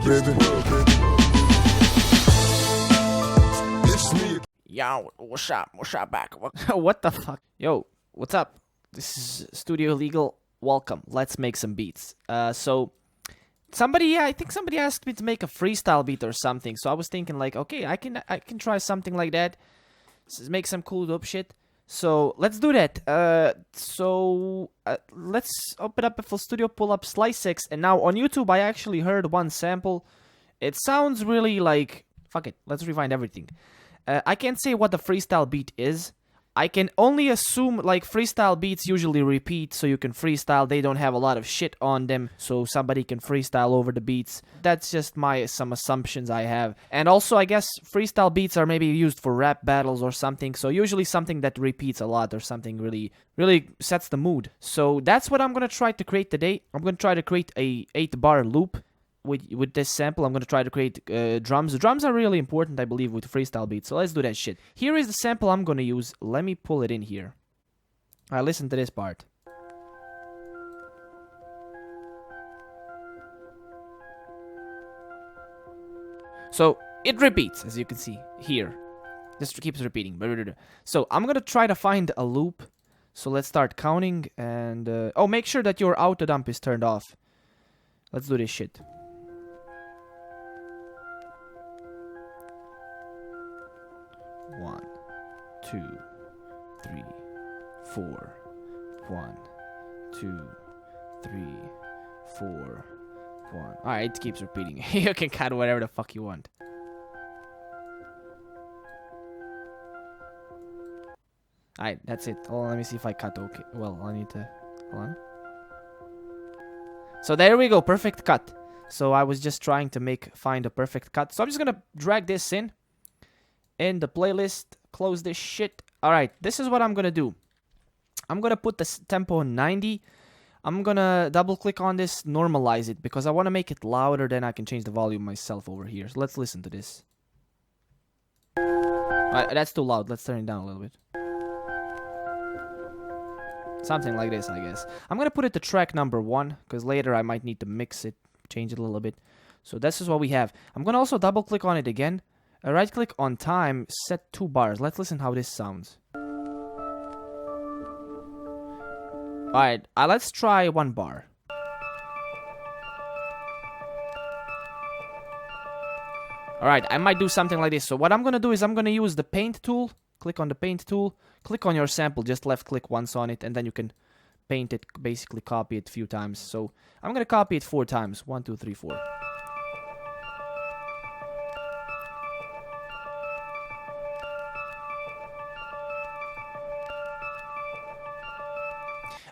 baby. It's me. Yo, what's up? What's up back? What the fuck? Yo, what's up? This is Studio Legal. Welcome. Let's make some beats. So I think somebody asked me to make a freestyle beat or something. So I was thinking like, okay, I can try something like that. Make some cool dope shit. So let's do that. Let's open up FL Studio, pull up Slice X, and now on YouTube I actually heard one sample. It sounds really like, fuck it, let's rewind everything. I can't say what the freestyle beat is. I can only assume like freestyle beats usually repeat, so you can freestyle. They don't have a lot of shit on them, so somebody can freestyle over the beats. That's just some assumptions I have. And also, I guess freestyle beats are maybe used for rap battles or something. So usually something that repeats a lot or something really sets the mood. So that's what I'm gonna try to create today. I'm gonna try to create a 8-bar loop. With this sample, I'm going to try to create drums. Drums are really important, I believe, with freestyle beats. So let's do that shit. Here is the sample I'm going to use. Let me pull it in here. Alright, listen to this part. So it repeats, as you can see here. This keeps repeating. So I'm going to try to find a loop. So let's start counting. And oh, make sure that your auto dump is turned off. Let's do this shit. 1, 2, 3, 4. 1, 2, 3, 4, 1. Alright, it keeps repeating. You can cut whatever the fuck you want. Alright, that's it. Oh, let me see if I cut okay. Well, I need to... Hold on. So there we go, perfect cut. So I was just trying to find a perfect cut. So I'm just gonna drag this in the playlist, close this shit. Alright, this is what I'm gonna do. I'm gonna put the tempo on 90. I'm gonna double click on this, normalize it, because I want to make it louder, then I can change the volume myself over here. So let's listen to this. Alright, that's too loud. Let's turn it down a little bit. Something like this, I guess. I'm gonna put it to track number 1, because later I might need to mix it, change it a little bit. So this is what we have. I'm gonna also double click on it again. Right click on time, set 2 bars. Let's listen how this sounds. Alright, let's try 1 bar. Alright, I might do something like this. So what I'm gonna do is I'm gonna use the paint tool. Click on the paint tool. Click on your sample, just left click once on it, and then you can paint it, basically copy it a few times. So I'm gonna copy it 4 times. 1, 2, 3, 4.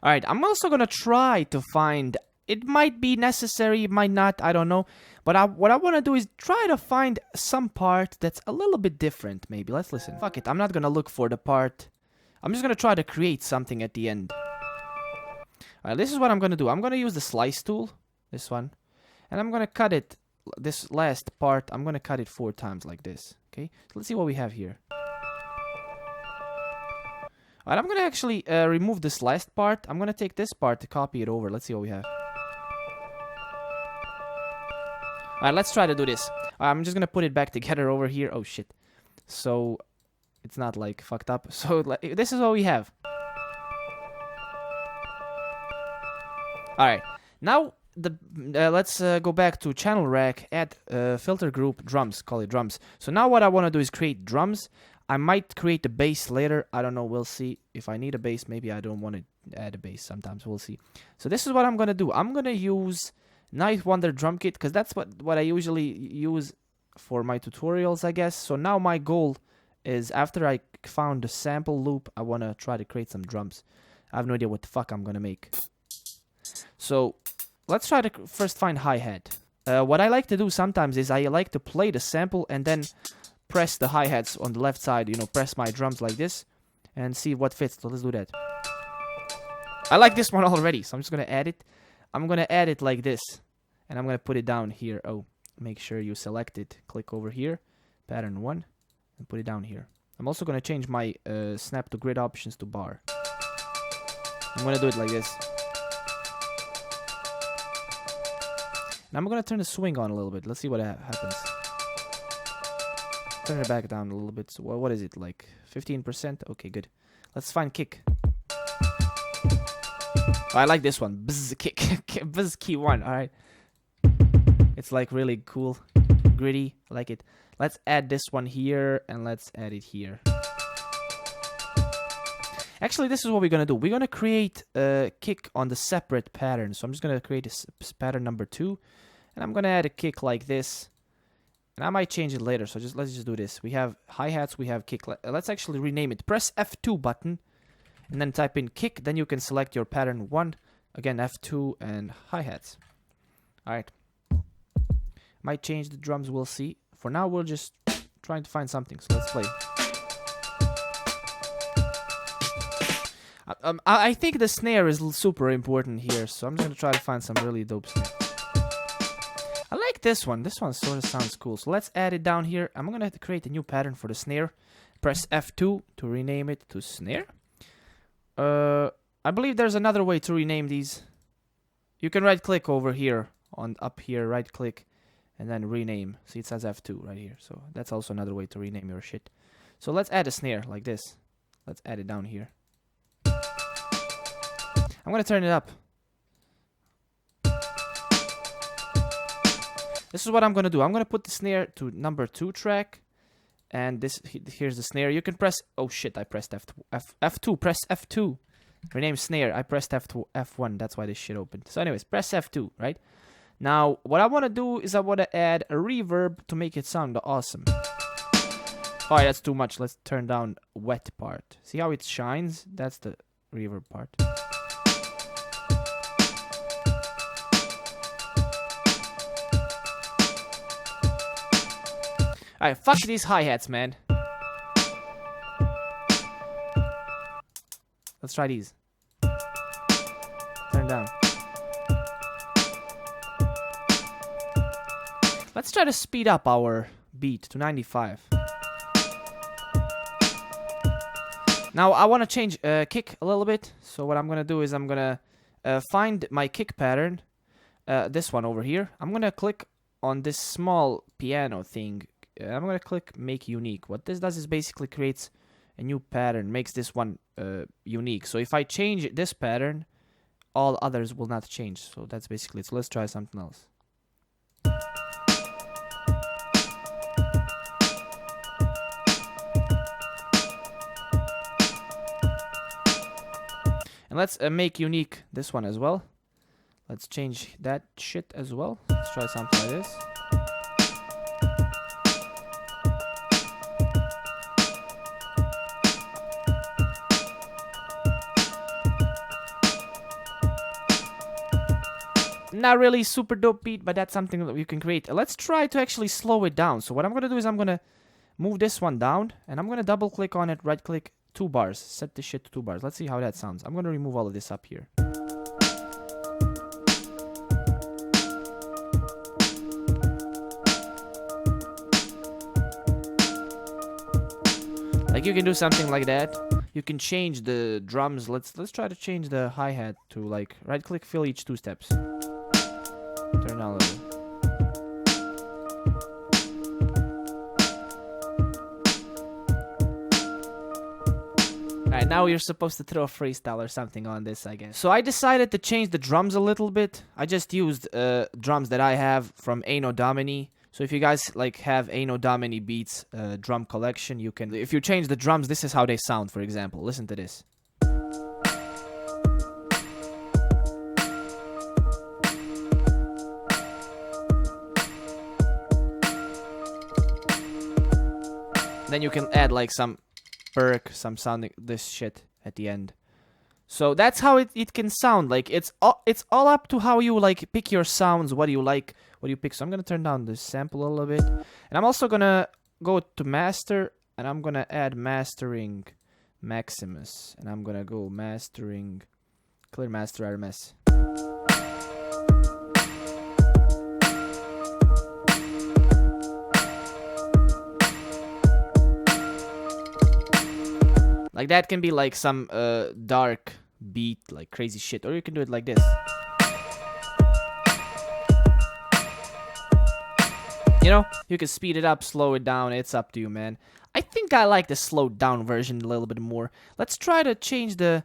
Alright, I'm also gonna try to find... It might be necessary, it might not, I don't know. But what I want to do is try to find some part that's a little bit different, maybe. Let's listen. Fuck it, I'm not gonna look for the part. I'm just gonna try to create something at the end. Alright, this is what I'm gonna do. I'm gonna use the slice tool, this one. And I'm gonna cut it, this last part, I'm gonna cut it 4 times like this. Okay, so let's see what we have here. Alright, I'm gonna actually remove this last part. I'm gonna take this part to copy it over. Let's see what we have. Alright, let's try to do this. I'm just gonna put it back together over here. Oh shit. So it's not like fucked up. So this is what we have. Alright, now let's go back to channel rack, add filter group drums, call it drums. So now what I want to do is create drums. I might create a bass later. I don't know. We'll see. If I need a bass, maybe I don't want to add a bass sometimes. We'll see. So this is what I'm going to do. I'm going to use Night Wonder drum kit because that's what I usually use for my tutorials, I guess. So now my goal is after I found the sample loop, I want to try to create some drums. I have no idea what the fuck I'm going to make. So let's try to first find hi-hat. What I like to do sometimes is I like to play the sample and then press the hi-hats on the left side, you know, press my drums like this and see what fits. So let's do that. I like this one already, so I'm just going to add it. I'm going to add it like this and I'm going to put it down here. Oh, make sure you select it. Click over here, pattern 1, and put it down here. I'm also going to change my snap to grid options to bar. I'm going to do it like this. And I'm gonna turn the swing on a little bit. Let's see what happens. Turn it back down a little bit. So what is it, like 15%? Okay, good. Let's find kick. Oh, I like this one. Bzz, kick. Bzz key 1. Alright. It's like really cool. Gritty. I like it. Let's add this one here. And let's add it here. Actually, this is what we're gonna do. We're gonna create a kick on the separate pattern. So I'm just gonna create a pattern number 2. And I'm gonna add a kick like this. And I might change it later. So let's just do this. We have hi-hats. We have kick. Let's actually rename it. Press F2 button. And then type in kick, then you can select your pattern 1. Again, F2 and hi-hats. Alright. Might change the drums, we'll see. For now, we're just trying to find something, so let's play. I think the snare is super important here, so I'm just gonna try to find some really dope snare. I like this one. This one sort of sounds cool. So let's add it down here. I'm gonna have to create a new pattern for the snare. Press F2 to rename it to snare. I believe there's another way to rename these. You can right click over here on up here, right click and then rename. See, it says F2 right here. So that's also another way to rename your shit. So let's add a snare like this. Let's add it down here. I'm gonna turn it up. This is what I'm gonna do. I'm gonna put the snare to number 2 track. And here's the snare. You can press... Oh shit, I pressed F2. Press F2. Rename snare. I pressed F1. That's why this shit opened. So anyways, press F2, right? Now, what I want to do is I want to add a reverb to make it sound awesome. Alright, that's too much. Let's turn down wet part. See how it shines? That's the reverb part. Alright, fuck these hi-hats, man. Let's try these. Turn down. Let's try to speed up our beat to 95. Now, I want to change kick a little bit. So what I'm going to do is I'm going to find my kick pattern. This one over here. I'm going to click on this small piano thing. I'm going to click make unique. What this does is basically creates a new pattern, makes this one unique. So if I change this pattern, all others will not change. So that's basically it. So let's try something else. And let's make unique this one as well. Let's change that shit as well. Let's try something like this. Not really super dope beat, but that's something that you can create. Let's try to actually slow it down. So what I'm going to do is I'm going to move this one down, and I'm going to double click on it, right click, 2 bars. Set this shit to 2 bars. Let's see how that sounds. I'm going to remove all of this up here. Like you can do something like that. You can change the drums. Let's try to change the hi-hat to like right click, fill each 2 steps. Turn down a little. Alright, now you're supposed to throw a freestyle or something on this, I guess. So I decided to change the drums a little bit. I just used drums that I have from Anno Domini. So if you guys like have Anno Domini beats drum collection, you can... If you change the drums, this is how they sound, for example. Listen to this. Then you can add like some perk, some sounding this shit at the end. So that's how it can sound. Like it's all up to how you like pick your sounds, what do you like, what do you pick. So I'm gonna turn down the sample a little bit. And I'm also gonna go to master and I'm gonna add mastering Maximus. And I'm gonna go mastering clear master RMS. Like that can be like some dark beat, like crazy shit. Or you can do it like this. You know, you can speed it up, slow it down, it's up to you, man. I think I like the slowed down version a little bit more. Let's try to change the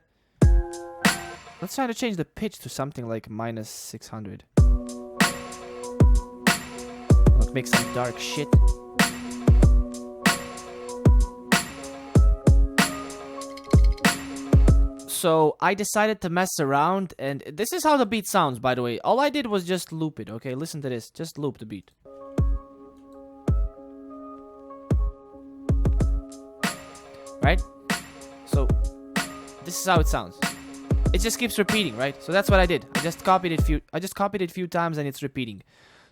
pitch to something like -600. Let's make some dark shit. So I decided to mess around, and this is how the beat sounds, by the way. All I did was just loop it, okay? Listen to this. Just loop the beat. Right? So this is how it sounds. It just keeps repeating, right? So that's what I did. I just copied it a few times, and it's repeating.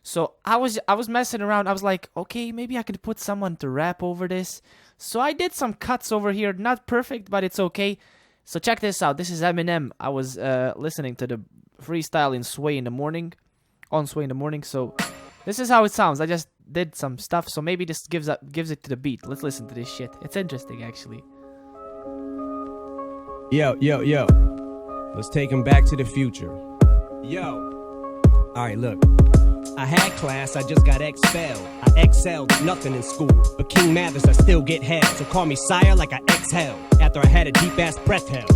So I was messing around. I was like, okay, maybe I could put someone to rap over this. So I did some cuts over here. Not perfect, but it's okay. So check this out. This is Eminem. I was listening to the freestyle in Sway in the morning. On Sway in the morning. So this is how it sounds. I just did some stuff. So maybe this gives it to the beat. Let's listen to this shit. It's interesting, actually. Yo, yo, yo. Let's take him back to the future. Yo. Alright, look. I had class, I just got expelled. I excelled at nothing in school, but King Mathers I still get held. So call me sire like I exhaled after I had a deep ass breath held.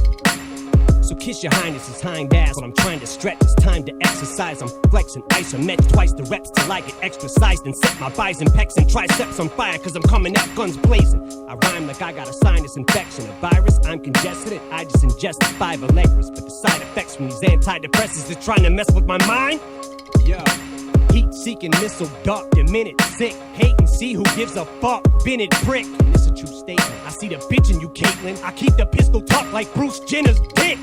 So kiss your highness's hind ass when I'm trying to stretch. It's time to exercise. I'm flexing isometric twice the reps till I get exercised and set my bison pecs and triceps on fire, cause I'm coming out guns blazing. I rhyme like I got a sinus infection, a virus. I'm congested and I just ingested 5 Allegras, but the side effects from these antidepressants is trying to mess with my mind. Yo. Heat-seeking missile duck, the minute sick. Hate and see who gives a fuck. Bennett prick. And it's a true statement. I see the bitch in you, Caitlyn. I keep the pistol tucked like Bruce Jenner's dick.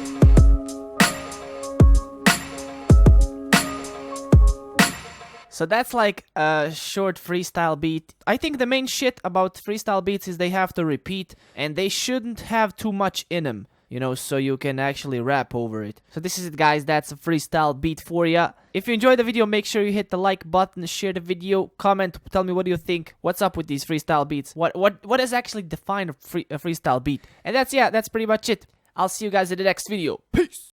So that's like a short freestyle beat. I think the main shit about freestyle beats is they have to repeat, and they shouldn't have too much in them, you know, so you can actually rap over it. So this is it, guys. That's a freestyle beat for ya. If you enjoyed the video, make sure you hit the like button, share the video, comment, tell me what do you think. What's up with these freestyle beats? What is actually defined a freestyle beat? And that's pretty much it. I'll see you guys in the next video. Peace!